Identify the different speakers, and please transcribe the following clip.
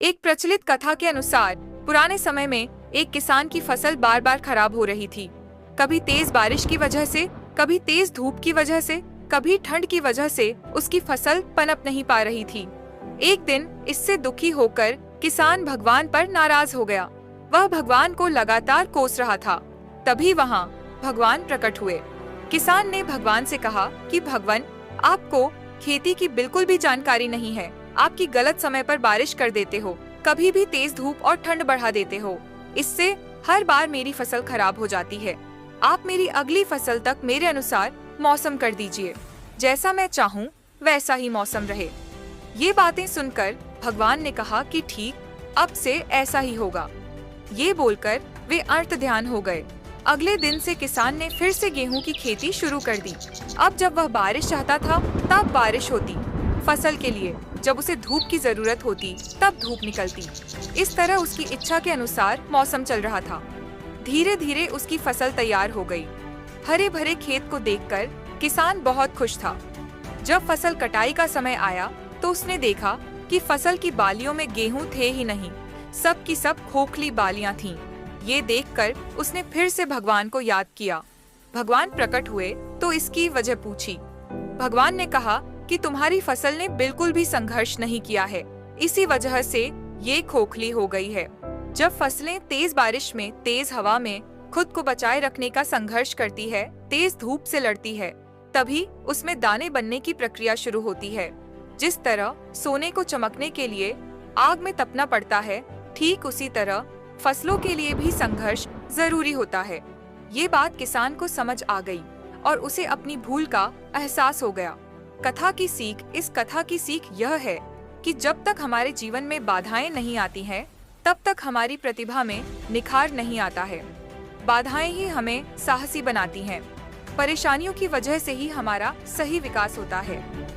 Speaker 1: एक प्रचलित कथा के अनुसार पुराने समय में एक किसान की फसल बार बार खराब हो रही थी। कभी तेज बारिश की वजह से, कभी तेज धूप की वजह से, कभी ठंड की वजह से उसकी फसल पनप नहीं पा रही थी। एक दिन इससे दुखी होकर किसान भगवान पर नाराज हो गया। वह भगवान को लगातार कोस रहा था। तभी वहाँ भगवान प्रकट हुए। किसान ने भगवान से कहा कि भगवान, आपको खेती की बिल्कुल भी जानकारी नहीं है। आपकी गलत समय पर बारिश कर देते हो, कभी भी तेज धूप और ठंड बढ़ा देते हो। इससे हर बार मेरी फसल खराब हो जाती है। आप मेरी अगली फसल तक मेरे अनुसार मौसम कर दीजिए। जैसा मैं चाहूँ वैसा ही मौसम रहे। ये बातें सुनकर भगवान ने कहा कि ठीक, अब से ऐसा ही होगा। ये बोलकर वे अर्थ ध्यान हो गए। अगले दिन से किसान ने फिर से गेहूं की खेती शुरू कर दी। अब जब वह बारिश चाहता था तब बारिश होती, फसल के लिए जब उसे धूप की जरूरत होती तब धूप निकलती। इस तरह उसकी इच्छा के अनुसार मौसम चल रहा था। धीरे धीरे उसकी फसल तैयार हो गई। हरे भरे खेत को देखकर किसान बहुत खुश था। जब फसल कटाई का समय आया तो उसने देखा कि फसल की बालियों में गेहूं थे ही नहीं, सब की सब खोखली बालियां थीं। ये देखकर उसने फिर से भगवान को याद किया। भगवान प्रकट हुए तो इसकी वजह पूछी। भगवान ने कहा कि तुम्हारी फसल ने बिल्कुल भी संघर्ष नहीं किया है, इसी वजह से ये खोखली हो गई है। जब फसलें तेज बारिश में, तेज हवा में खुद को बचाए रखने का संघर्ष करती है, तेज धूप से लड़ती है, तभी उसमें दाने बनने की प्रक्रिया शुरू होती है। जिस तरह सोने को चमकने के लिए आग में तपना पड़ता है, ठीक उसी तरह फसलों के लिए भी संघर्ष जरूरी होता है। ये बात किसान को समझ आ गई और उसे अपनी भूल का एहसास हो गया। इस कथा की सीख यह है कि जब तक हमारे जीवन में बाधाएं नहीं आती हैं, तब तक हमारी प्रतिभा में निखार नहीं आता है। बाधाएं ही हमें साहसी बनाती हैं। परेशानियों की वजह से ही हमारा सही विकास होता है।